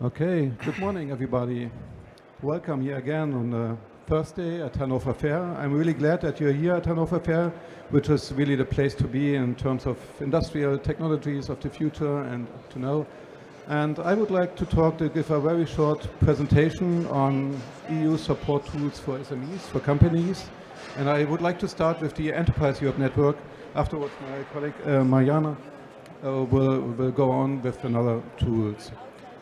Okay, good morning everybody. Welcome here again on the Thursday at Hannover Fair. I'm really glad that you're here at Hannover Fair, which is really the place to be in terms of industrial technologies of the future and to know. And I would like to give a very short presentation on EU support tools for SMEs, for companies. And I would like to start with the Enterprise Europe Network. Afterwards, my colleague Mariana will go on with another tools.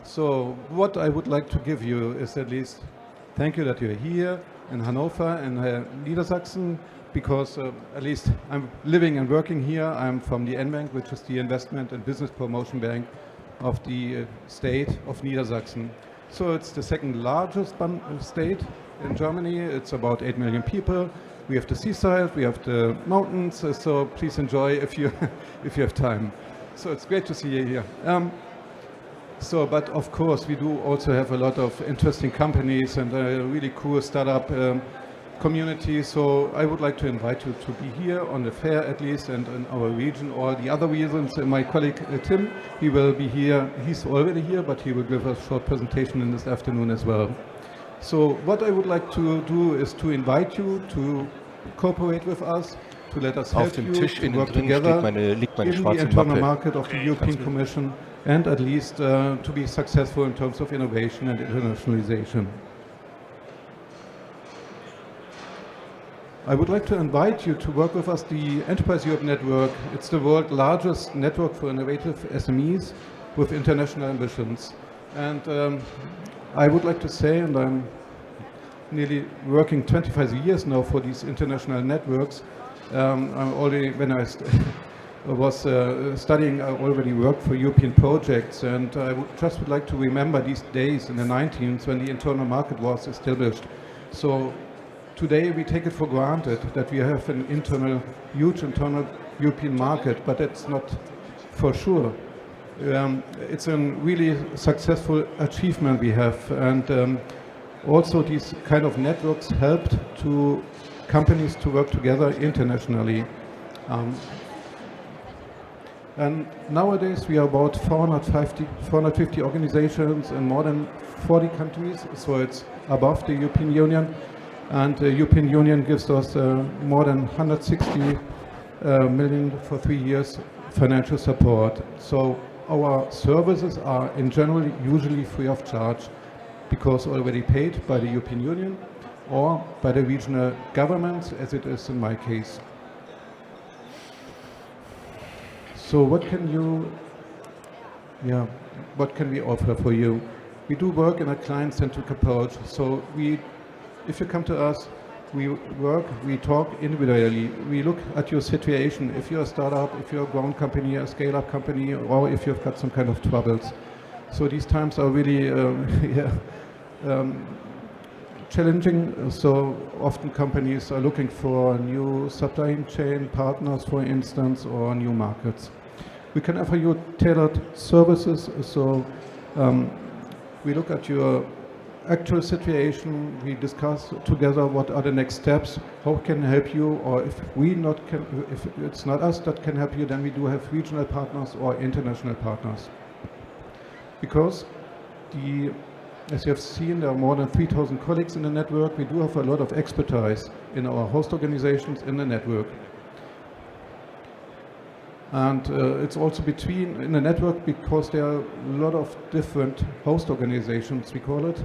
So what I would like to give you is at least thank you that you're here in Hannover and Niedersachsen, because at least I'm living and working here. I'm from the N-Bank, which is the Investment and Business Promotion Bank of the state of Niedersachsen. So it's the second largest state in Germany. It's about 8 million people. We have the seaside, we have the mountains, so please enjoy if you have time. So it's great to see you here. But of course we do also have a lot of interesting companies and a really cool startup community. So I would like to invite you to be here on the fair at least, and in our region or the other regions. My colleague Tim, he will be here. He's already here, but he will give a short presentation in this afternoon as well. So what I would like to do is to invite you to cooperate with us, to let us help you to work together in the internal market of the European Commission, and at least to be successful in terms of innovation and internationalization. I would like to invite you to work with us, the Enterprise Europe Network. It's the world's largest network for innovative SMEs with international ambitions. And I would like to say, and I'm nearly working 25 years now for these international networks. I'm already, when I was studying, I already worked for European projects, and I would like to remember these days in the 19th when the internal market was established. So today we take it for granted that we have an huge internal European market, but that's not for sure. It's a really successful achievement we have, and also these kind of networks helped to companies to work together internationally. And nowadays we are about 450 organizations in more than 40 countries, so it's above the European Union. And the European Union gives us more than 160 million for 3 years financial support. So our services are in general usually free of charge, because already paid by the European Union or by the regional governments, as it is in my case. So what can we offer for you? We do work in a client-centric approach. So if you come to us, we talk individually. We look at your situation. If you're a startup, if you're a ground company, a scale-up company, or if you've got some kind of troubles. So these times are really challenging. So often companies are looking for new supply chain partners, for instance, or new markets. We can offer you tailored services. So we look at your actual situation, we discuss together what are the next steps, how can help you, or if it's not us that can help you, then we do have regional partners or international partners. Because as you have seen, there are more than 3,000 colleagues in the network. We do have a lot of expertise in our host organizations in the network. And it's also in the network, because there are a lot of different host organizations, we call it,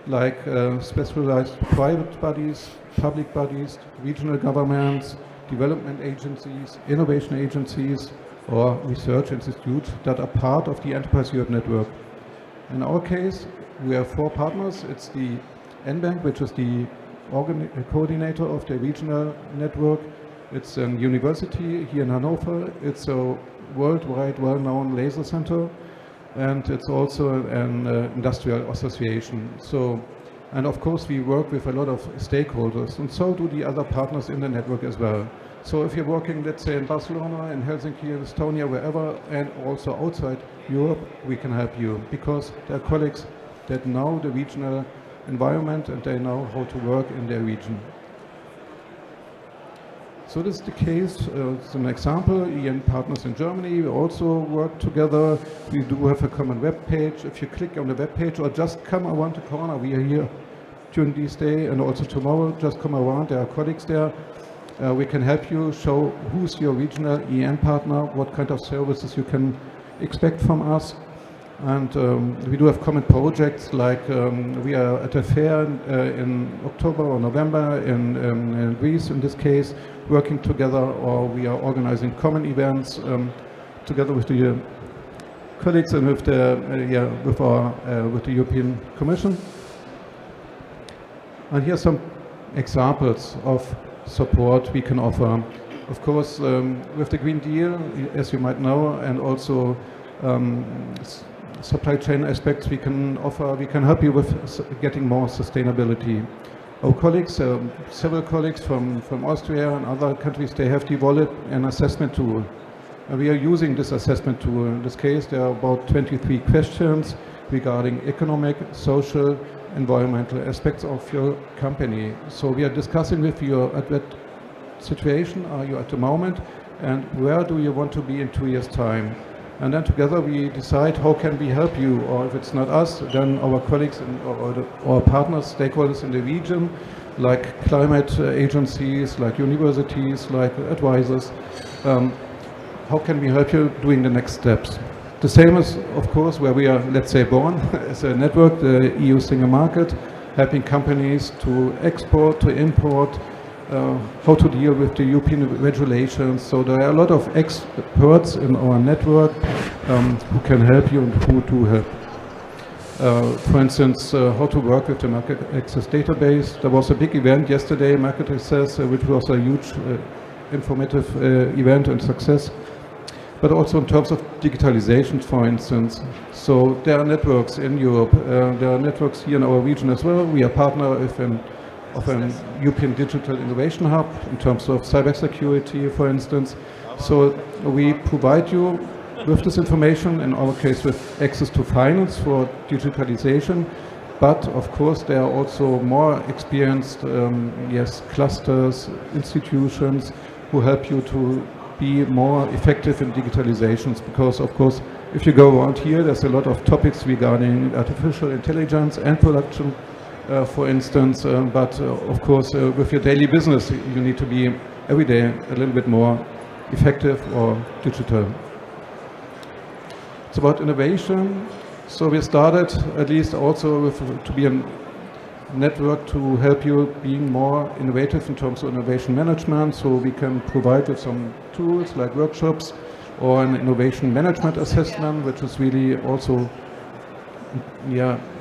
like specialized private bodies, public bodies, regional governments, development agencies, innovation agencies, or research institutes that are part of the Enterprise Europe Network. In our case, we have 4 partners. It's the N-Bank, which is the coordinator of the regional network. It's a university here in Hannover. It's a worldwide well-known laser center, and it's also an industrial association. And of course we work with a lot of stakeholders, and so do the other partners in the network as well. So if you're working, let's say, in Barcelona, in Helsinki, in Estonia, wherever, and also outside Europe, we can help you, because there are colleagues that know the regional environment and they know how to work in their region. So this is the case. It's an example. EN partners in Germany, we also work together. We do have a common web page. If you click on the web page or just come around the corner, we are here during this day and also tomorrow. Just come around. There are colleagues there. We can help you show who's your regional EN partner, what kind of services you can expect from us. And we do have common projects, like we are at a fair in October or November in Greece, in this case, working together, or we are organizing common events together with the colleagues and with the with the European Commission. And here are some examples of support we can offer. Of course, with the Green Deal, as you might know, and also supply chain aspects we can offer, we can help you with getting more sustainability. Our colleagues, several colleagues from Austria and other countries, they have developed an assessment tool. And we are using this assessment tool. In this case, there are about 23 questions regarding economic, social, environmental aspects of your company. So we are discussing with you at what situation are you at the moment, and where do you want to be in 2 years' time. And then together we decide how can we help you, or if it's not us, then our colleagues and our partners, stakeholders in the region, like climate agencies, like universities, like advisors. How can we help you doing the next steps? The same is, of course, where we are, let's say, born as a network, the EU single market, helping companies to export, to import, how to deal with the European regulations. So there are a lot of experts in our network who can help you and who do help. For instance, how to work with the market access database. There was a big event yesterday, Market Access, which was a huge informative event and success. But also in terms of digitalization, for instance. So there are networks in Europe. There are networks here in our region as well. We are partner of an European Digital Innovation Hub in terms of cybersecurity, for instance. So we provide you with this information, in our case with access to finance for digitalization. But of course there are also more experienced clusters, institutions who help you to be more effective in digitalizations, because of course if you go around here there's a lot of topics regarding artificial intelligence and production, for instance, but of course with your daily business you need to be every day a little bit more effective or digital. It's about innovation. So we started at least also to be a network to help you being more innovative in terms of innovation management. So we can provide with some tools like workshops or an innovation management assessment, which is really also,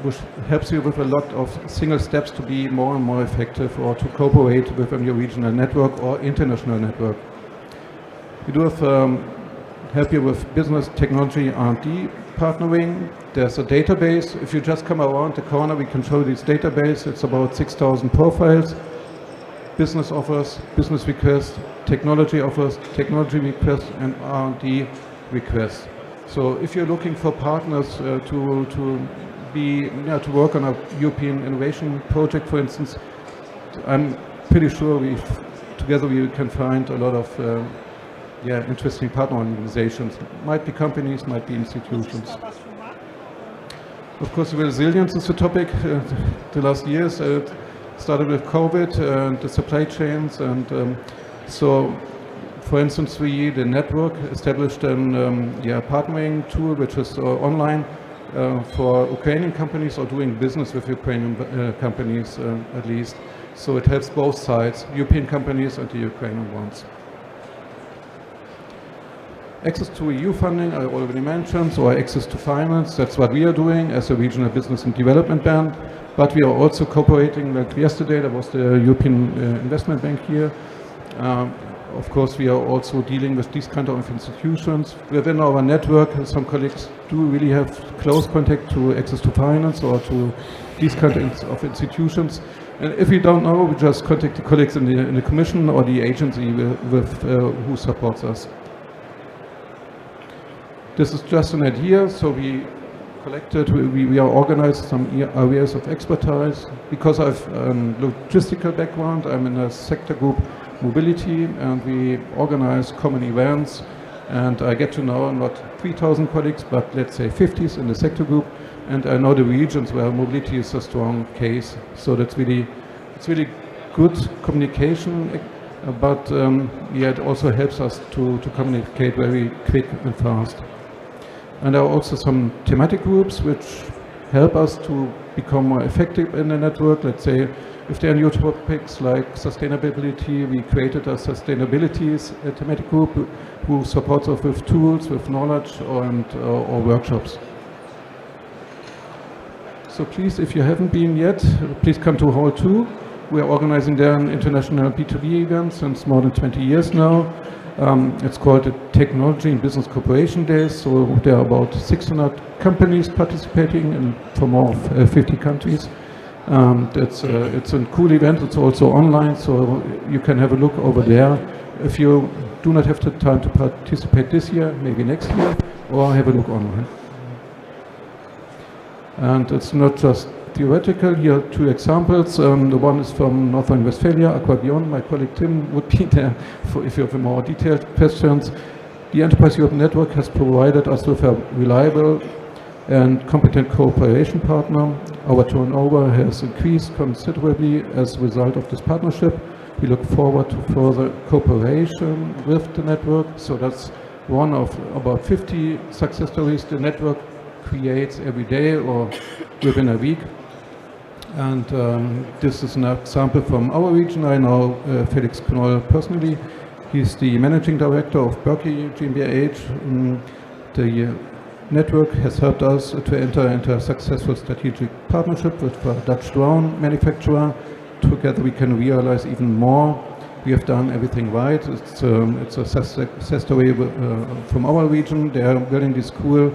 which helps you with a lot of single steps to be more and more effective or to cooperate within your regional network or international network. We do have help you with business technology R&D partnering. There's a database. If you just come around the corner, we can show this database. It's about 6,000 profiles, business offers, business requests, technology offers, technology requests, and R&D requests. So if you're looking for partners to work on a European innovation project, for instance, I'm pretty sure together we can find a lot of interesting partner organizations. Might be companies, might be institutions. Of course, resilience is a topic. The last years started with COVID and the supply chains, and so, for instance, the network established a partnering tool which is online for Ukrainian companies or doing business with Ukrainian companies at least. So it helps both sides, European companies and the Ukrainian ones. Access to EU funding, I already mentioned, or access to finance, that's what we are doing as a regional business and development bank. But we are also cooperating, like yesterday there was the European Investment Bank here. Of course, we are also dealing with these kind of institutions. Within our network, some colleagues do really have close contact to access to finance or to these kind of institutions. And if we don't know, we just contact the colleagues in the Commission or the agency who supports us. This is just an idea, so we collected, we are organized some areas of expertise. Because I've a logistical background, I'm in a sector group mobility, and we organize common events, and I get to know not 3,000 colleagues, but let's say 50s in the sector group, and I know the regions where mobility is a strong case. So it's really good communication, but yeah, it also helps us to communicate very quick and fast. And there are also some thematic groups which help us to become more effective in the network. Let's say if there are new topics like sustainability, we created a sustainability thematic group who supports us with tools, with knowledge, or workshops. So please, if you haven't been yet, please come to Hall 2. We are organizing there an international B2B event since more than 20 years now. It's called the Technology and Business Cooperation Days. So there are about 600 companies participating from more of 50 countries. It's a cool event. It's also online, so you can have a look over there. If you do not have the time to participate this year, maybe next year, or have a look online. And it's not just theoretical. Here are two examples. The one is from North Rhine-Westphalia, Aquabion. My colleague Tim would be there if you have more detailed questions. The Enterprise Europe Network has provided us with a reliable and competent cooperation partner. Our turnover has increased considerably as a result of this partnership. We look forward to further cooperation with the network. So that's one of about 50 success stories the network creates every day or within a week. And this is an example from our region. I know Felix Knoll personally. He's the managing director of Berkey GmbH. The network has helped us to enter into a successful strategic partnership with a Dutch drone manufacturer. Together we can realize even more. We have done everything right. It's a success story from our region. They are building these cool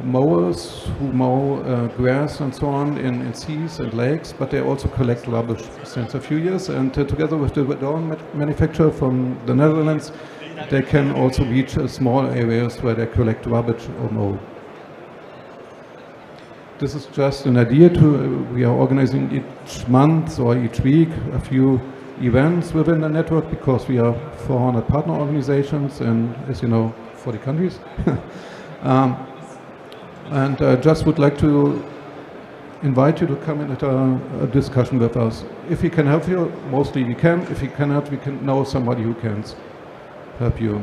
mowers who mow grass and so on in seas and lakes, but they also collect rubbish since a few years. And together with the drone manufacturer from the Netherlands, they can also reach small areas where they collect rubbish or mow. This is just an idea we are organizing each month or each week a few events within the network because we are 400 partner organizations and, as you know, 40 countries. And I just would like to invite you to come in at a discussion with us. If we can help you, mostly we can. If we cannot, we can know somebody who can help you.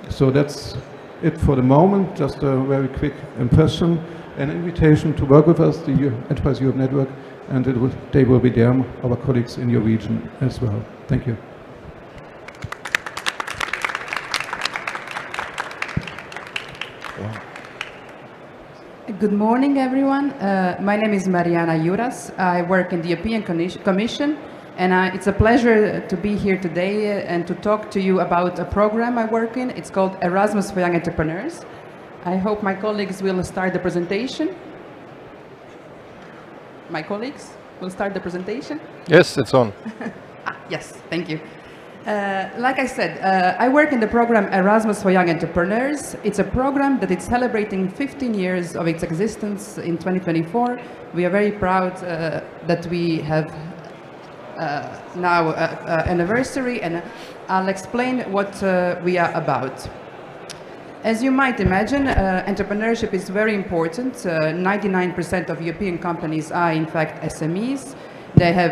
So that's it for the moment. Just a very quick impression, an invitation to work with us, the Enterprise Europe Network, and they will be there, our colleagues in your region as well. Thank you. Good morning, everyone. My name is Mariana Juras. I work in the European Commission, and it's a pleasure to be here today and to talk to you about a program I work in. It's called Erasmus for Young Entrepreneurs. I hope my colleagues will start the presentation. My colleagues will start the presentation? Yes, it's on. Yes, thank you. Like I said, I work in the program Erasmus for Young Entrepreneurs. It's a program that is celebrating 15 years of its existence in 2024. We are very proud that we have now an anniversary, and I'll explain what we are about. As you might imagine, entrepreneurship is very important. 99% of European companies are in fact SMEs.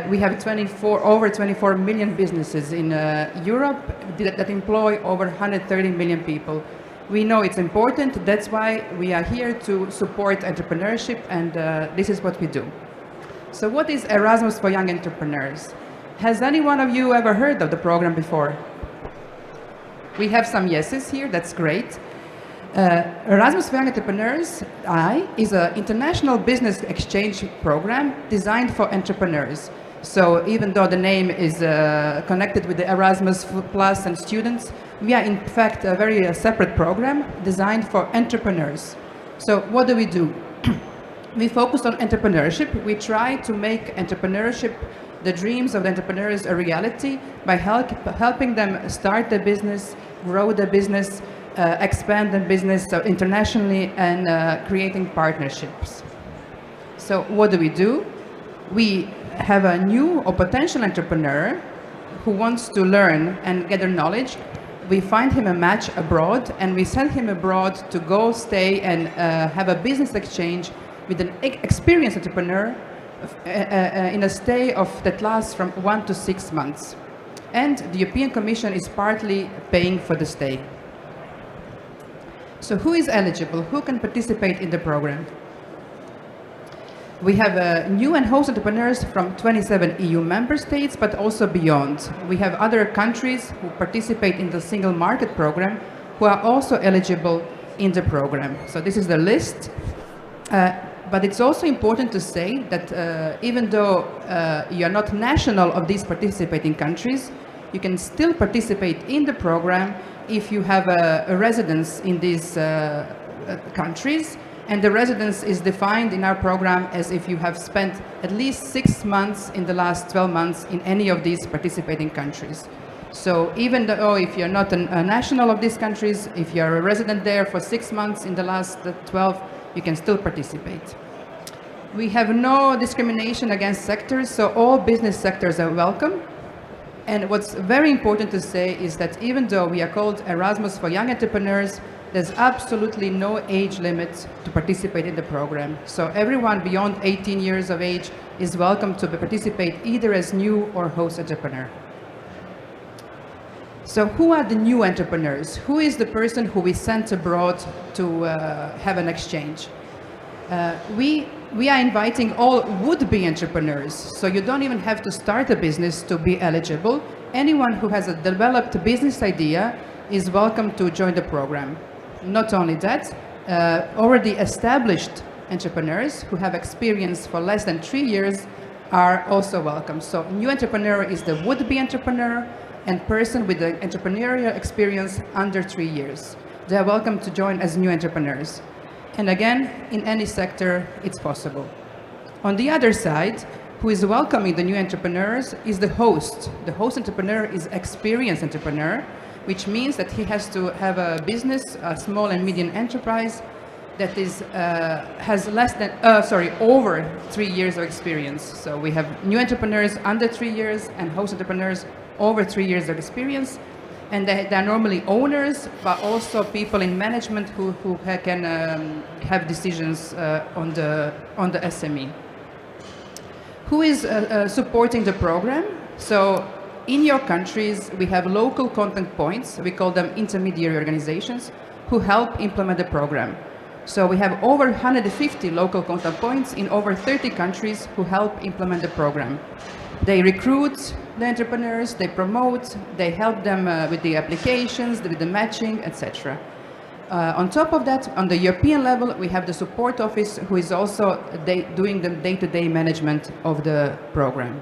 We have over 24 million businesses in Europe that employ over 130 million people. We know it's important. That's why we are here to support entrepreneurship, and this is what we do. So what is Erasmus for Young Entrepreneurs? Has any one of you ever heard of the program before? We have some yeses here. That's great. Erasmus for Young Entrepreneurs is an international business exchange program designed for entrepreneurs. So even though the name is connected with the Erasmus Plus and students, we are in fact a very separate program designed for entrepreneurs. So what do? We focus on entrepreneurship. We try to make entrepreneurship, the dreams of the entrepreneurs, a reality by helping them start their business, grow their business, expand the business internationally, and creating partnerships. So what do? We have a new or potential entrepreneur who wants to learn and gather knowledge, we find him a match abroad, and we send him abroad to go stay and have a business exchange with an experienced entrepreneur in a stay that lasts from 1 to 6 months. And the European Commission is partly paying for the stay. So who is eligible? Who can participate in the program? We have new and host entrepreneurs from 27 EU member states, but also beyond. We have other countries who participate in the single market program who are also eligible in the program. So this is the list. But it's also important to say that even though you are not national of these participating countries, you can still participate in the program if you have a residence in these countries. And the residence is defined in our program as if you have spent at least 6 months in the last 12 months in any of these participating countries. So even though if you're not a national of these countries, if you're a resident there for 6 months in the last 12, you can still participate. We have no discrimination against sectors, so all business sectors are welcome. And what's very important to say is that even though we are called Erasmus for Young Entrepreneurs, there's absolutely no age limit to participate in the program. So everyone beyond 18 years of age is welcome to participate either as new or host entrepreneur. So who are the new entrepreneurs? Who is the person who we sent abroad to have an exchange? We are inviting all would-be entrepreneurs, so you don't even have to start a business to be eligible. Anyone who has a developed business idea is welcome to join the program. Not only that, already established entrepreneurs who have experience for less than 3 years are also welcome. So new entrepreneur is the would-be entrepreneur and person with the entrepreneurial experience under 3 years. They are welcome to join as new entrepreneurs. And again, in any sector, it's possible. On the other side, who is welcoming the new entrepreneurs is the host. The host entrepreneur is experienced entrepreneur, which means that he has to have a business, a small and medium enterprise that has over 3 years of experience. So we have new entrepreneurs under 3 years and host entrepreneurs over 3 years of experience. And they are normally owners, but also people in management who can have decisions on the SME. Who is supporting the program? So in your countries, we have local contact points. We call them intermediary organizations who help implement the program. So we have over 150 local contact points in over 30 countries who help implement the program. They recruit the entrepreneurs, they promote, they help them with the applications, with the matching, etc. On top of that, on the European level, we have the support office who is also doing the day-to-day management of the program.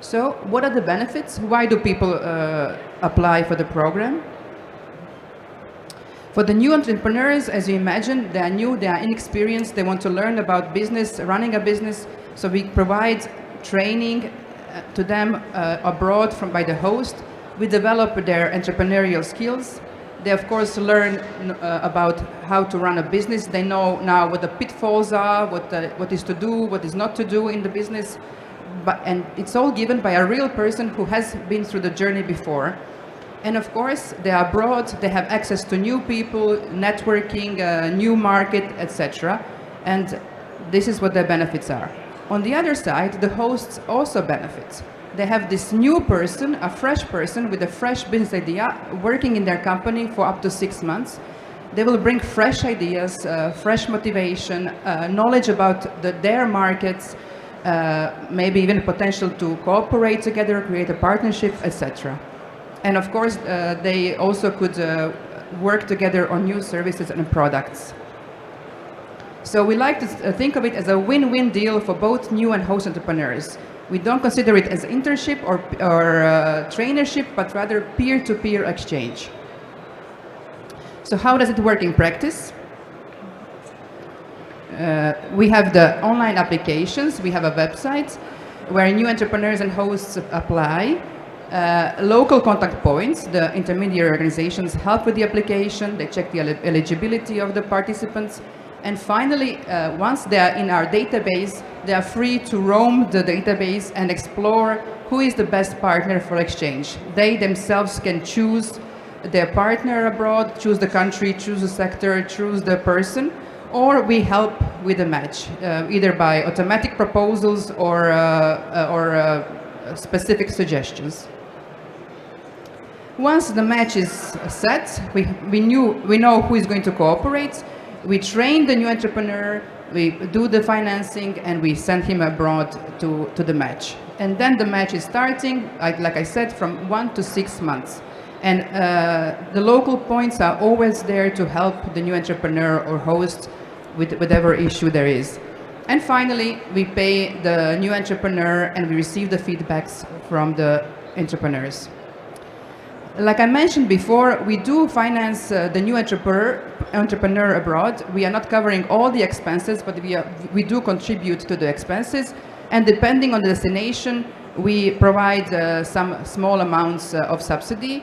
So what are the benefits? Why do people apply for the program? For the new entrepreneurs, as you imagine, they are new, they are inexperienced, they want to learn about business, running a business, so we provide training to them abroad by the host. We develop their entrepreneurial skills. They of course learn about how to run a business. They know now what the pitfalls are, what is to do, what is not to do in the business. And it's all given by a real person who has been through the journey before. And of course, they are abroad, they have access to new people, networking, new market, etc. And this is what their benefits are. On the other side, the hosts also benefit. They have this new person, a fresh person with a fresh business idea, working in their company for up to 6 months. They will bring fresh ideas, fresh motivation, knowledge about their markets, maybe even potential to cooperate together, create a partnership, etc. And of course, they also could work together on new services and products. So we like to think of it as a win-win deal for both new and host entrepreneurs. We don't consider it as internship or trainership, but rather peer-to-peer exchange. So how does it work in practice? We have the online applications. We have a website where new entrepreneurs and hosts apply. Local contact points, the intermediary organizations help with the application. They check the eligibility of the participants. And finally, once they are in our database, they are free to roam the database and explore who is the best partner for exchange. They themselves can choose their partner abroad, choose the country, choose the sector, choose the person, or we help with the match, either by automatic proposals or specific suggestions. Once the match is set, we know who is going to cooperate. We train the new entrepreneur, we do the financing, and we send him abroad to the match. And then the match is starting, like I said, from 1 to 6 months. And the local points are always there to help the new entrepreneur or host with whatever issue there is. And finally, we pay the new entrepreneur and we receive the feedbacks from the entrepreneurs. Like I mentioned before, we do finance the new entrepreneur abroad. We are not covering all the expenses, but we do contribute to the expenses. And depending on the destination, we provide some small amounts of subsidy.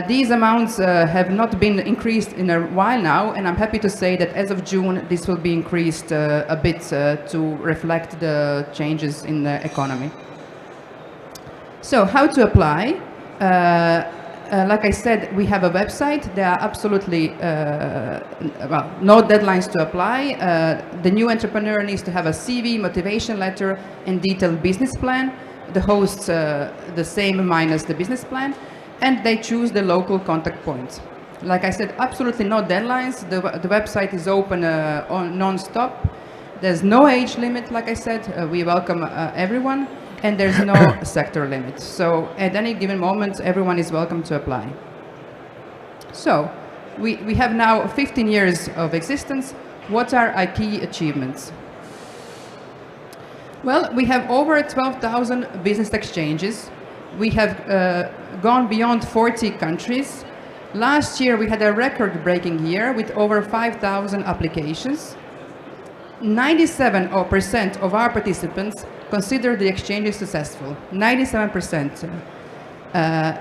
These amounts have not been increased in a while now, and I'm happy to say that as of June, this will be increased a bit to reflect the changes in the economy. So, how to apply? Like I said, we have a website. There are absolutely no deadlines to apply. The new entrepreneur needs to have a CV, motivation letter, and detailed business plan. The hosts, the same minus the business plan. And they choose the local contact point. Like I said, absolutely no deadlines. The website is open non-stop. There's no age limit, like I said. We welcome everyone. And there's no sector limit. So at any given moment, everyone is welcome to apply. So we have now 15 years of existence. What are our key achievements? Well, we have over 12,000 business exchanges. We have gone beyond 40 countries. Last year, we had a record-breaking year with over 5,000 applications. 97% of our participants consider the exchanges successful. 97%. And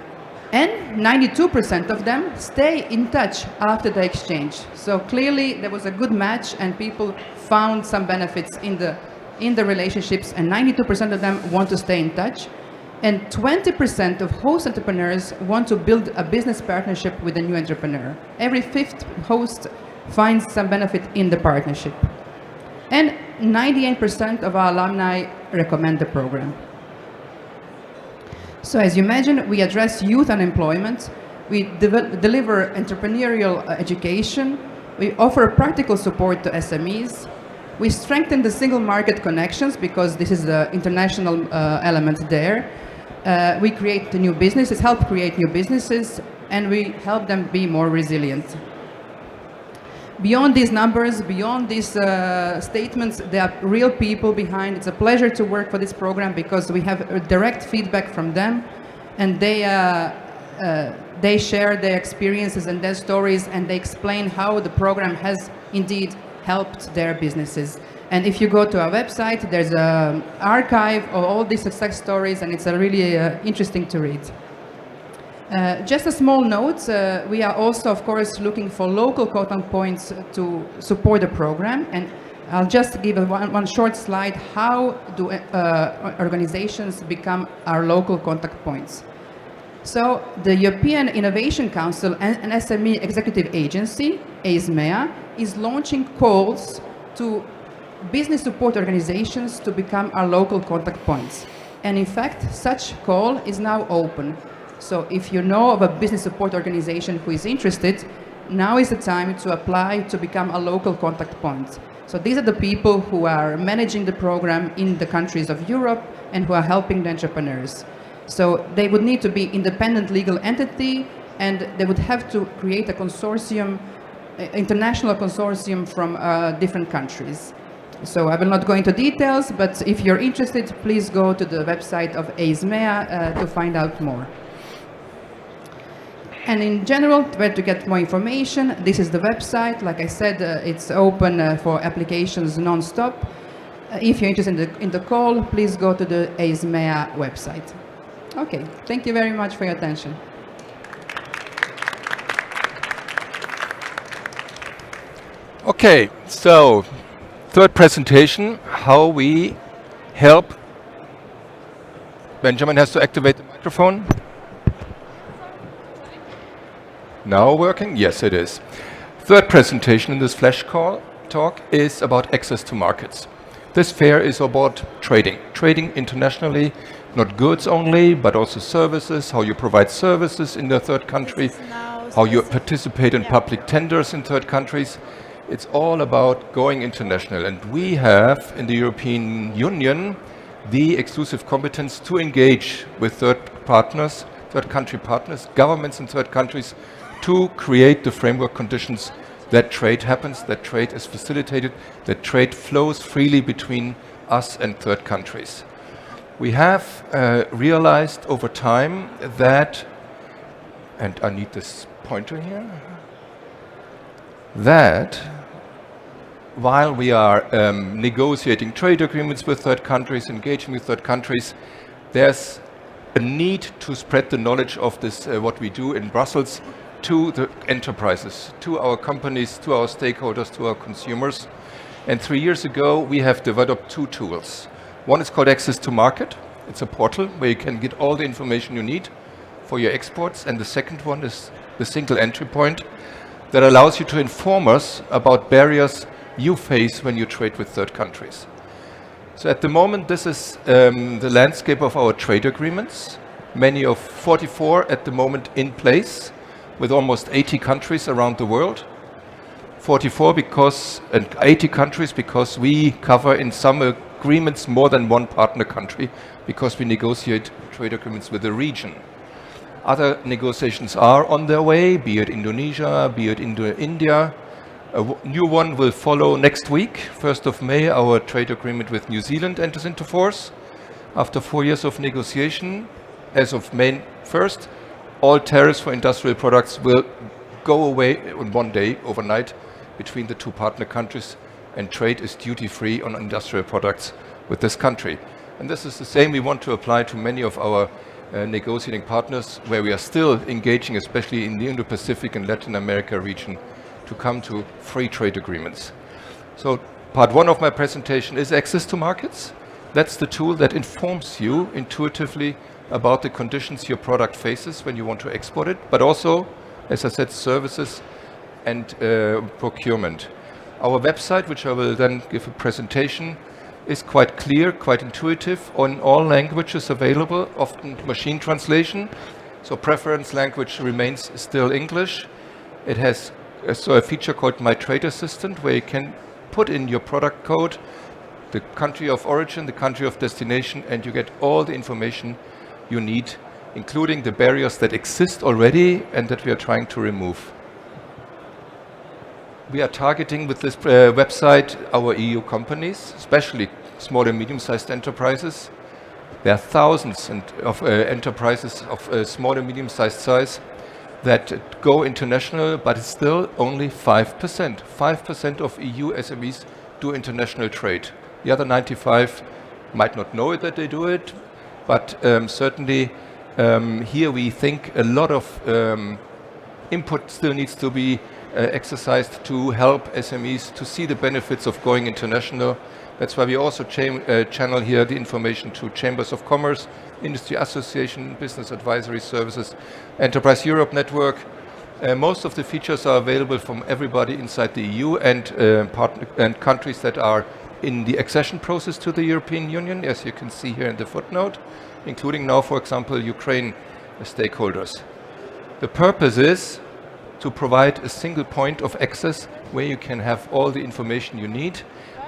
92% of them stay in touch after the exchange. So clearly, there was a good match, and people found some benefits in the relationships, and 92% of them want to stay in touch. And 20% of host entrepreneurs want to build a business partnership with a new entrepreneur. Every fifth host finds some benefit in the partnership. And 98% of our alumni recommend the program. So as you imagine, we address youth unemployment, we deliver entrepreneurial education, we offer practical support to SMEs, we strengthen the single market connections because this is the international element there. We create new businesses, help create new businesses, and we help them be more resilient. Beyond these numbers, beyond these statements, there are real people behind. It's a pleasure to work for this program because we have direct feedback from them, and they share their experiences and their stories, and they explain how the program has indeed helped their businesses. And if you go to our website, there's an archive of all these success stories, and it's really interesting to read. Just a small note, we are also, of course, looking for local contact points to support the program. And I'll just give one short slide. How do organizations become our local contact points? So the European Innovation Council and SME Executive Agency, SMEA, is launching calls to business support organizations to become our local contact points. And in fact, such call is now open. So if you know of a business support organization who is interested, now is the time to apply to become a local contact point. So these are the people who are managing the program in the countries of Europe and who are helping the entrepreneurs. So they would need to be independent legal entity, and they would have to create a consortium, international consortium from different countries. So I will not go into details, but if you're interested, please go to the website of SMEA to find out more. And in general, where to get more information, this is the website. Like I said, it's open for applications non-stop. If you're interested in the call, please go to the SMEA website. Okay, thank you very much for your attention. Okay, so third presentation, how we help. Benjamin has to activate the microphone. Now working? Yes, it is. Third presentation in this flash talk is about access to markets. This fair is about trading internationally, not goods only, but also services, how you provide services in the third country, how you participate in public tenders in third countries. It's all about going international. And we have, in the European Union, the exclusive competence to engage with third country partners, governments in third countries, to create the framework conditions that trade happens, that trade is facilitated, that trade flows freely between us and third countries. We have realized over time that, and I need this pointer here, that while we are negotiating trade agreements with third countries, engaging with third countries, there's a need to spread the knowledge of this, what we do in Brussels, to the enterprises, to our companies, to our stakeholders, to our consumers. And 3 years ago, we have developed 2 tools. One is called Access to Market. It's a portal where you can get all the information you need for your exports. And the second one is the single entry point that allows you to inform us about barriers you face when you trade with third countries. So at the moment, this is the landscape of our trade agreements. Many of 44 at the moment in place, with almost 80 countries around the world. 44 and 80 countries because we cover in some agreements more than one partner country, because we negotiate trade agreements with the region. Other negotiations are on their way, be it Indonesia, be it India. A new one will follow next week. 1st of May, our trade agreement with New Zealand enters into force. After 4 years of negotiation, as of May 1st, all tariffs for industrial products will go away in one day, overnight, between the 2 partner countries, and trade is duty-free on industrial products with this country. And this is the same we want to apply to many of our negotiating partners, where we are still engaging, especially in the Indo-Pacific and Latin America region, to come to free trade agreements. So part 1 of my presentation is access to markets. That's the tool that informs you intuitively about the conditions your product faces when you want to export it, but also, as I said, services and procurement. Our website, which I will then give a presentation, is quite clear, quite intuitive, on all languages available, often machine translation. So preference language remains still English. It has a feature called My Trade Assistant, where you can put in your product code, the country of origin, the country of destination, and you get all the information you need, including the barriers that exist already and that we are trying to remove. We are targeting with this website our EU companies, especially small and medium-sized enterprises. There are thousands of enterprises of small and medium-sized size that go international, but it's still only 5%. 5% of EU SMEs do international trade. The other 95 might not know it that they do it, but certainly here we think a lot of input still needs to be exercised to help SMEs to see the benefits of going international. That's why we also channel here the information to Chambers of Commerce, Industry Association, Business Advisory Services, Enterprise Europe Network. Most of the features are available from everybody inside the EU and countries that are in the accession process to the European Union, as you can see here in the footnote, including now, for example, Ukraine stakeholders. The purpose is to provide a single point of access where you can have all the information you need,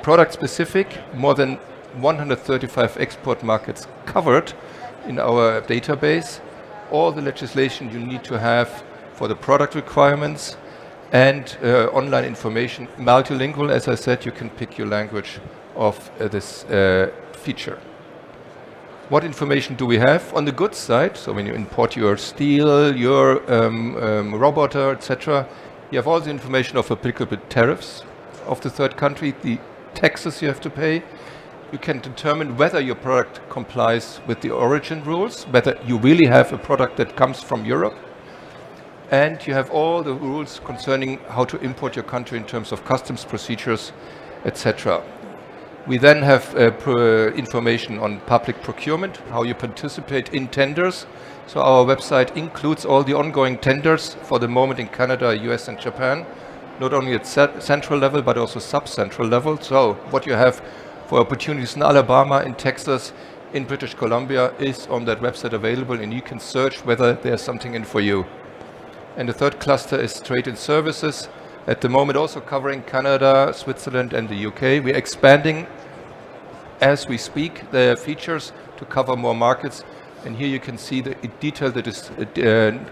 product specific, more than 135 export markets covered in our database, all the legislation you need to have for the product requirements, and online information, multilingual. As I said, you can pick your language of this feature. What information do we have on the goods side? So when you import your steel, your roboter, etc., you have all the information of applicable tariffs of the third country, the taxes you have to pay. You can determine whether your product complies with the origin rules, whether you really have a product that comes from Europe. and you have all the rules concerning how to import your country in terms of customs procedures, etc. We then have information on public procurement, how you participate in tenders. So our website includes all the ongoing tenders for the moment in Canada, US and Japan, not only at central level but also sub-central level. So what you have for opportunities in Alabama, in Texas, in British Columbia is on that website available, and you can search whether there's something in for you. And the third cluster is trade and services. At the moment also covering Canada, Switzerland and the UK. We're expanding as we speak the features to cover more markets. And here you can see the detailed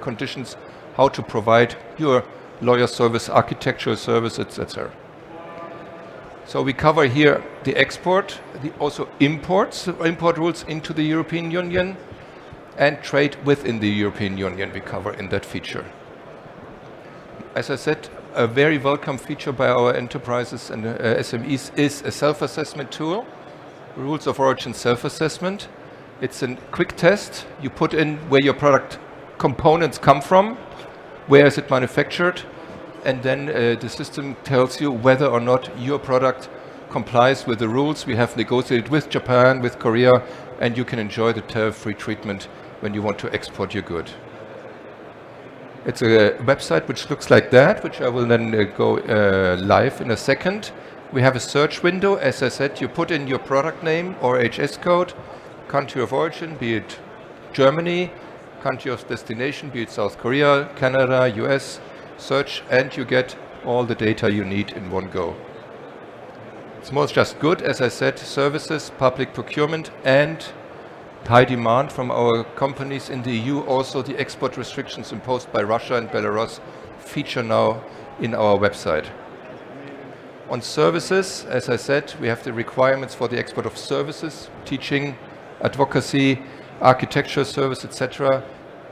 conditions, how to provide your lawyer service, architectural service, etc. So we cover here the export, also import rules into the European Union, and trade within the European Union we cover in that feature. As I said, a very welcome feature by our enterprises and SMEs is a self-assessment tool, rules of origin self-assessment. It's a quick test. You put in where your product components come from, where is it manufactured, and then the system tells you whether or not your product complies with the rules we have negotiated with Japan, with Korea, and you can enjoy the tariff-free treatment when you want to export your good. It's a website which looks like that, which I will then go live in a second. We have a search window. As I said, you put in your product name or HS code, country of origin, be it Germany, country of destination, be it South Korea, Canada, US, search, and you get all the data you need in one go. It's most just good, as I said, services, public procurement, and high demand from our companies in the EU. Also the export restrictions imposed by Russia and Belarus feature now in our website. On services, as I said, we have the requirements for the export of services, teaching, advocacy, architecture service, etc.,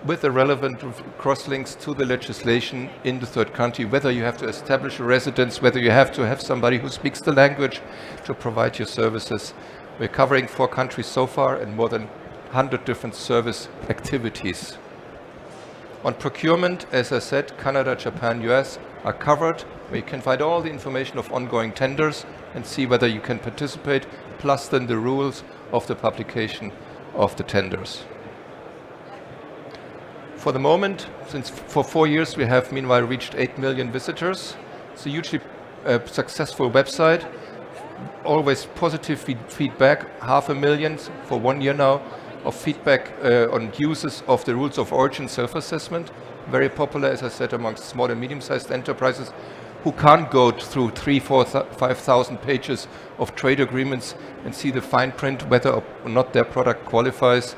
with the relevant cross-links to the legislation in the third country, whether you have to establish a residence, whether you have to have somebody who speaks the language to provide your services. We're covering 4 countries so far and more than 100 different service activities. On procurement, as I said, Canada, Japan, US are covered, where you can find all the information of ongoing tenders and see whether you can participate, plus then the rules of the publication of the tenders. For the moment, since for 4 years, we have meanwhile reached 8 million visitors. It's a hugely successful website. Always positive feedback, 500,000 for 1 year now of feedback on uses of the rules of origin self-assessment. Very popular, as I said, amongst small and medium-sized enterprises who can't go through 3,000, 4,000, 5,000 pages of trade agreements and see the fine print whether or not their product qualifies.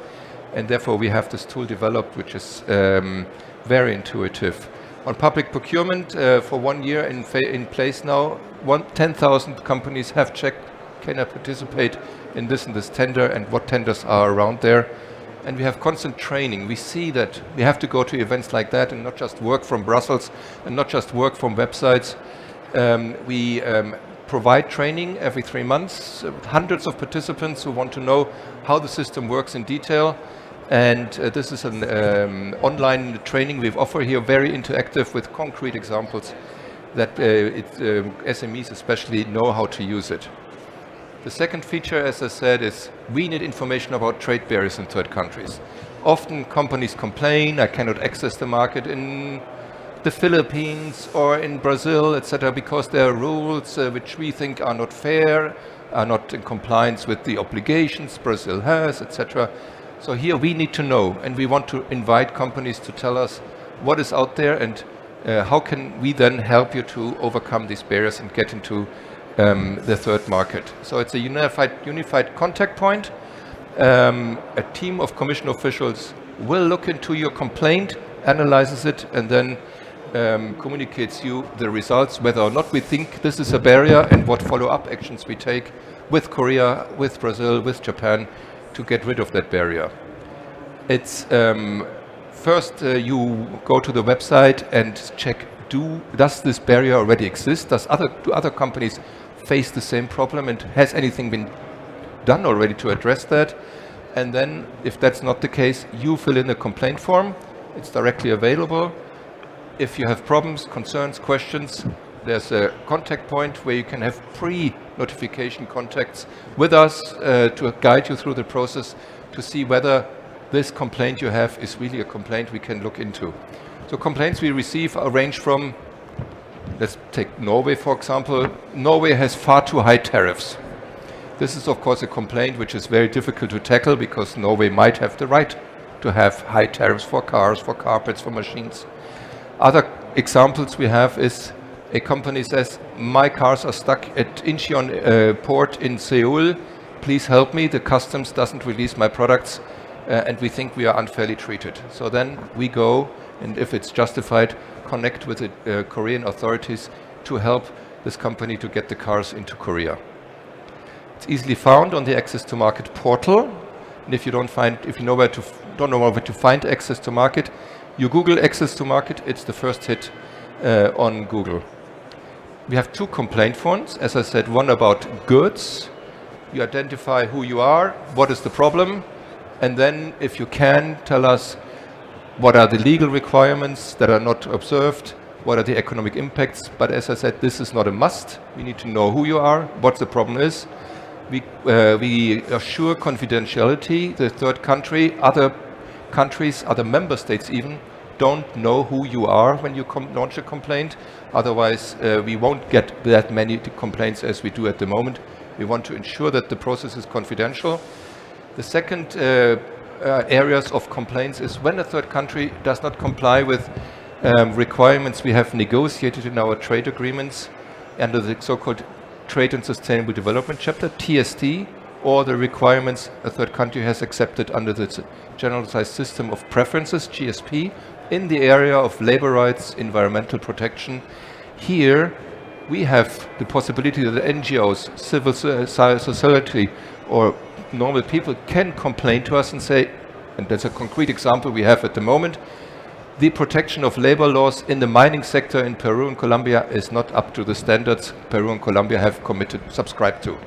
And therefore we have this tool developed, which is very intuitive. On public procurement, for 1 year in place now, 10,000 companies have checked, can I participate in this and this tender, and what tenders are around there. And we have constant training. We see that we have to go to events like that and not just work from Brussels and not just work from websites. We provide training every 3 months, hundreds of participants who want to know how the system works in detail. And this is an online training we offer here, very interactive with concrete examples that SMEs especially know how to use it. The second feature, as I said, is we need information about trade barriers in third countries. Often companies complain, I cannot access the market in the Philippines or in Brazil, etc., because there are rules which we think are not fair, are not in compliance with the obligations Brazil has, etc. So here we need to know, and we want to invite companies to tell us what is out there and how can we then help you to overcome these barriers and get into the third market. So it's a unified contact point. A team of Commission officials will look into your complaint, analyzes it, and then communicates you the results, whether or not we think this is a barrier and what follow-up actions we take with Korea, with Brazil, with Japan to get rid of that barrier. It's first you go to the website and check, does this barrier already exist? Do other companies face the same problem, and has anything been done already to address that? And then, if that's not the case, you fill in a complaint form. It's directly available. if you have problems, concerns, questions, there's a contact point where you can have pre-notification contacts with us to guide you through the process to see whether this complaint you have is really a complaint we can look into. So complaints we receive range from, let's take Norway for example. Norway has far too high tariffs. This is of course a complaint which is very difficult to tackle because Norway might have the right to have high tariffs for cars, for carpets, for machines. Other examples we have is a company says, my cars are stuck at Incheon port in Seoul. Please help me. The customs doesn't release my products and we think we are unfairly treated. So then we go and if it's justified, connect with the Korean authorities to help this company to get the cars into Korea. It's easily found on the Access to Market portal. And if you don't know where to find Access to Market, you Google Access to Market, it's the first hit on Google. We have 2 complaint forms, as I said, one about goods. You identify who you are, what is the problem, and then if you can, tell us what are the legal requirements that are not observed, what are the economic impacts, but as I said, this is not a must. We need to know who you are, what the problem is. We assure confidentiality. The third country, other countries, other member states even, don't know who you are when you launch a complaint. Otherwise, we won't get that many complaints as we do at the moment. We want to ensure that the process is confidential. The second areas of complaints is when a third country does not comply with requirements we have negotiated in our trade agreements under the so-called Trade and Sustainable Development Chapter, TSD, or the requirements a third country has accepted under the Generalized System of Preferences, GSP, in the area of labor rights, environmental protection. Here we have the possibility that NGOs, civil society, or normal people can complain to us and say, and that's a concrete example we have at the moment, the protection of labor laws in the mining sector in Peru and Colombia is not up to the standards Peru and Colombia have subscribed to.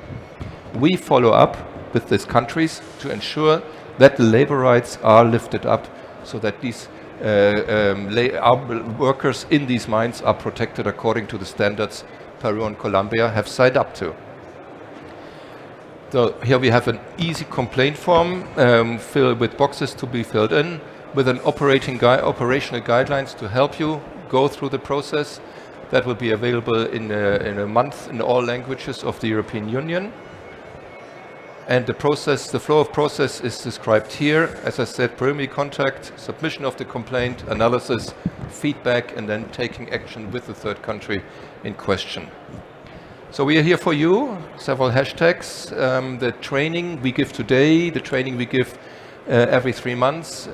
We follow up with these countries to ensure that the labor rights are lifted up so that these workers in these mines are protected according to the standards Peru and Colombia have signed up to. So here we have an easy complaint form filled with boxes to be filled in with an operational guidelines to help you go through the process. That will be available in a month in all languages of the European Union. And the flow of process is described here. As I said, preliminary contact, submission of the complaint, analysis, feedback, and then taking action with the third country in question. So we are here for you, several hashtags. The training we give today, the training we give every 3 months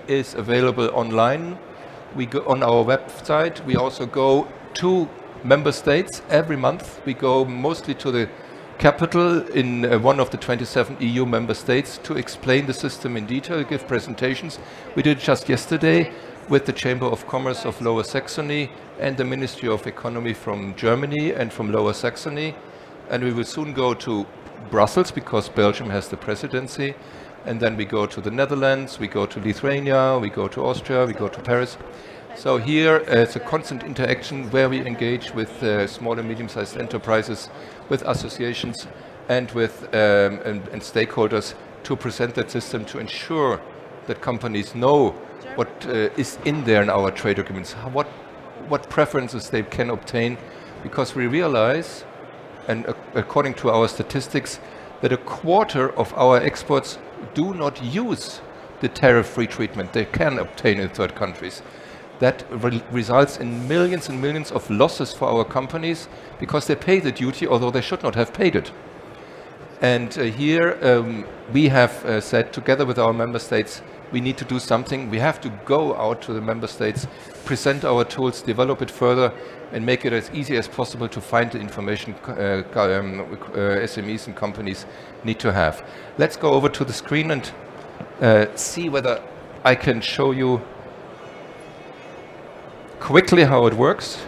is available online. We go on our website. We also go to member states every month. We go mostly to the capital in one of the 27 EU member states to explain the system in detail, give presentations. We did just yesterday with the Chamber of Commerce of Lower Saxony and the Ministry of Economy from Germany and from Lower Saxony. And we will soon go to Brussels because Belgium has the presidency. And then we go to the Netherlands, we go to Lithuania, we go to Austria, we go to Paris. So here it's a constant interaction where we engage with small and medium-sized enterprises, with associations and with and stakeholders to present that system to ensure that companies know what is in there in our trade agreements, what preferences they can obtain, because we realize, and according to our statistics, that a quarter of our exports do not use the tariff-free treatment they can obtain in third countries. That results in millions and millions of losses for our companies because they pay the duty although they should not have paid it. And here we have said together with our member states we need to do something. We have to go out to the member states, present our tools, develop it further and make it as easy as possible to find the information SMEs and companies need to have. Let's go over to the screen and see whether I can show you quickly how it works.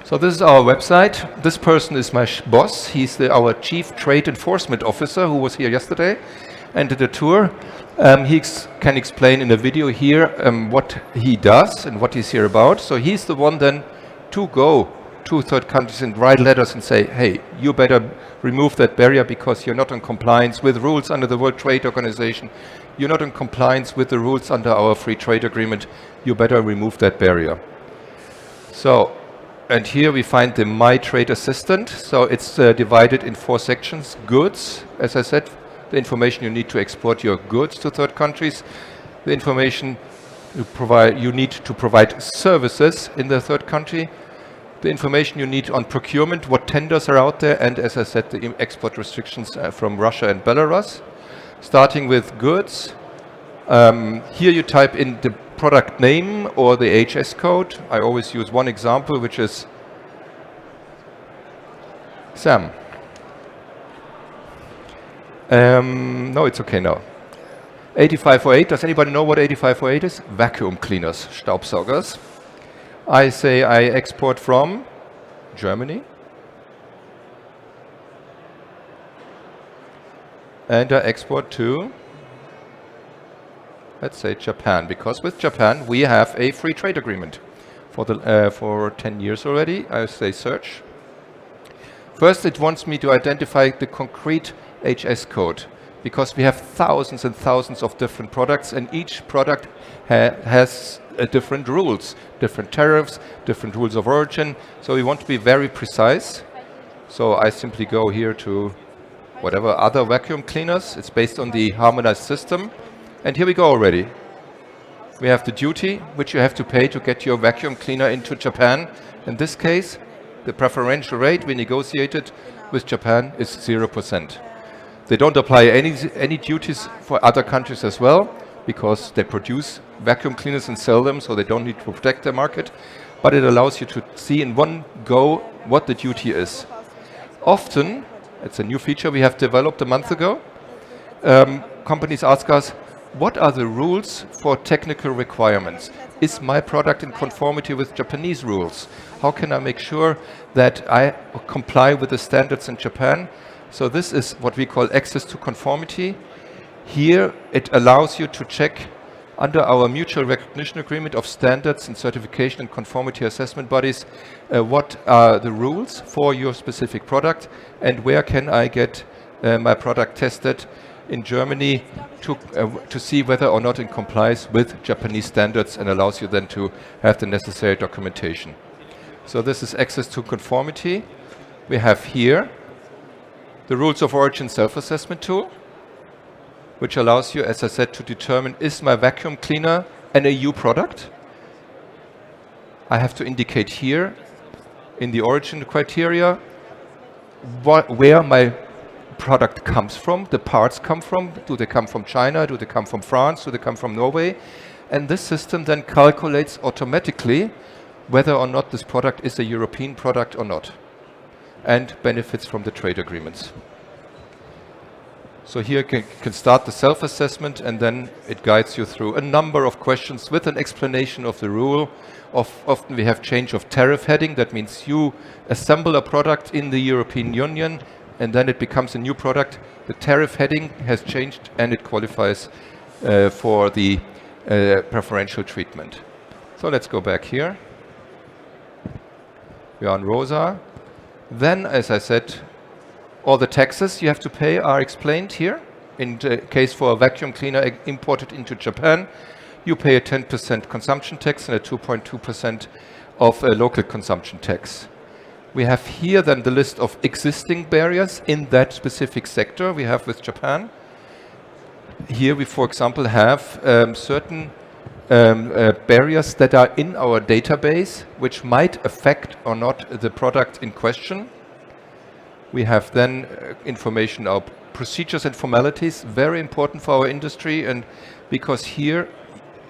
So this is our website. This person is my boss. He's our Chief Trade Enforcement Officer who was here yesterday. and did a tour. Can explain in a video here what he does and what he's here about. So he's the one then to go to third countries and write letters and say, hey, you better remove that barrier because you're not in compliance with rules under the World Trade Organization. You're not in compliance with the rules under our free trade agreement. You better remove that barrier. So, and here we find the My Trade Assistant. So it's divided in 4 sections. Goods, as I said, the information you need to export your goods to third countries. The information you need to provide services in the third country. The information you need on procurement, what tenders are out there, and as I said, the export restrictions from Russia and Belarus. Starting with goods, here you type in the product name or the HS code. I always use one example, which is Sam. No, it's okay now. 8508, does anybody know what 8508 is? Vacuum cleaners, Staubsaugers. I say I export from Germany. And I export to, let's say, Japan, because with Japan we have a free trade agreement for 10 years already. I say search. First, it wants me to identify the concrete HS code, because we have thousands and thousands of different products, and each product has different rules, different tariffs, different rules of origin. So we want to be very precise. So I simply go here to whatever other vacuum cleaners. It's based on the harmonized system. And here we go already. We have the duty, which you have to pay to get your vacuum cleaner into Japan. In this case, the preferential rate we negotiated with Japan is 0%. They don't apply any duties for other countries as well, because they produce vacuum cleaners and sell them, so they don't need to protect their market. But it allows you to see in one go what the duty is. Often, it's a new feature we have developed a month ago, companies ask us, what are the rules for technical requirements? Is my product in conformity with Japanese rules? How can I make sure that I comply with the standards in Japan? So this is what we call access to conformity. Here it allows you to check under our mutual recognition agreement of standards and certification and conformity assessment bodies, what are the rules for your specific product and where can I get my product tested in Germany to see whether or not it complies with Japanese standards, and allows you then to have the necessary documentation. So this is access to conformity. We have here the rules of origin self-assessment tool, which allows you, as I said, to determine, is my vacuum cleaner an EU product? I have to indicate here in the origin criteria where my product comes from, the parts come from. Do they come from China? Do they come from France? Do they come from Norway? And this system then calculates automatically whether or not this product is a European product or not, and benefits from the trade agreements. So here you can start the self-assessment, and then it guides you through a number of questions with an explanation of the rule. Often we have change of tariff heading. That means you assemble a product in the European Union, and then it becomes a new product. The tariff heading has changed, and it qualifies for the preferential treatment. So let's go back here. We are on Rosa. Then, as I said, all the taxes you have to pay are explained here. In the case for a vacuum cleaner imported into Japan, you pay a 10% consumption tax and a 2.2% of local consumption tax. We have here then the list of existing barriers in that specific sector we have with Japan. Here we, for example, have certain barriers that are in our database which might affect or not the product in question. We have then information of procedures and formalities, very important for our industry, and because here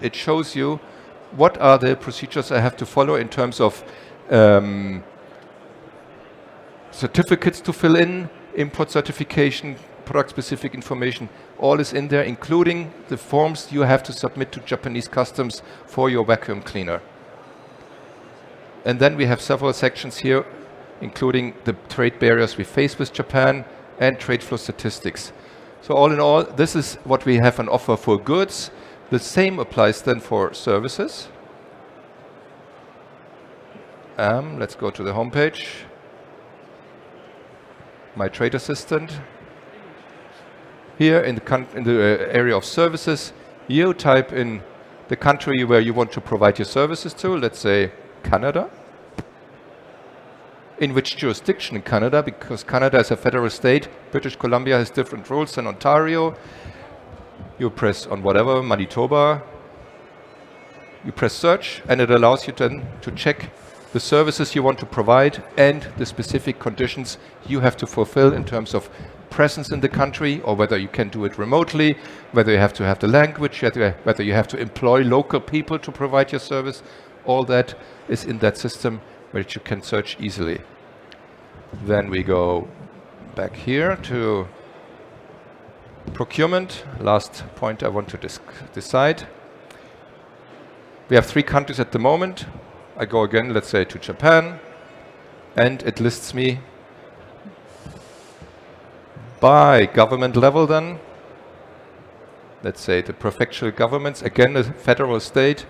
it shows you what are the procedures I have to follow in terms of certificates to fill in, import certification, product-specific information, all is in there, including the forms you have to submit to Japanese customs for your vacuum cleaner. And then we have several sections here, including the trade barriers we face with Japan and trade flow statistics. So all in all, this is what we have on offer for goods. The same applies then for services. Let's go to the homepage. My trade assistant. Here in the area of services, you type in the country where you want to provide your services to, let's say Canada. In which jurisdiction in Canada, because Canada is a federal state, British Columbia has different rules than Ontario. You press on whatever, Manitoba, you press search, and it allows you then to check the services you want to provide and the specific conditions you have to fulfill in terms of presence in the country, or whether you can do it remotely, whether you have to have the language, whether you have to employ local people to provide your service. All that is in that system which you can search easily. Then we go back here to procurement. Last point I want to decide. We have 3 countries at the moment. I go again, let's say, to Japan, and it lists me by government level then. Let's say the prefectural governments, again a federal state.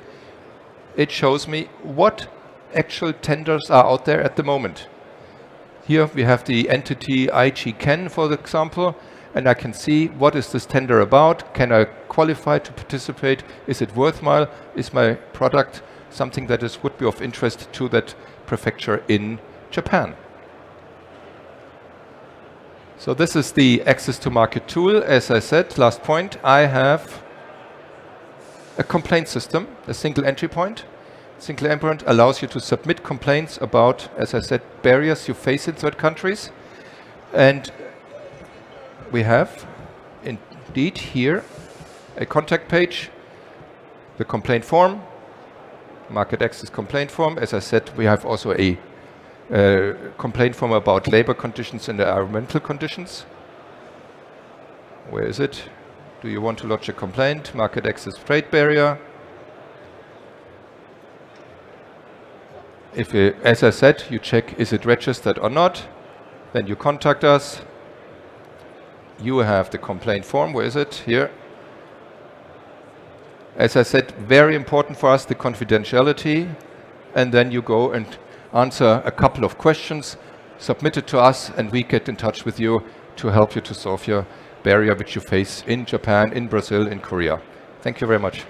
It shows me what actual tenders are out there at the moment. Here we have the entity IG Ken, for example, and I can see what is this tender about. Can I qualify to participate? Is it worthwhile? Is my product something that would be of interest to that prefecture in Japan? So this is the access to market tool. As I said, last point, I have a complaint system, a single entry point. Single entry point allows you to submit complaints about, as I said, barriers you face in third countries. And we have indeed here a contact page, the complaint form, market access complaint form. As I said, we have also a complaint form about labor conditions and environmental conditions. Where is it? Do you want to lodge a complaint? Market access trade barrier. If you, as I said, you check is it registered or not, then you contact us. You have the complaint form. Where is it? Here. As I said, very important for us, the confidentiality. And then you go and answer a couple of questions, submit it to us, and we get in touch with you to help you to solve your barrier which you face in Japan, in Brazil, in Korea. Thank you very much.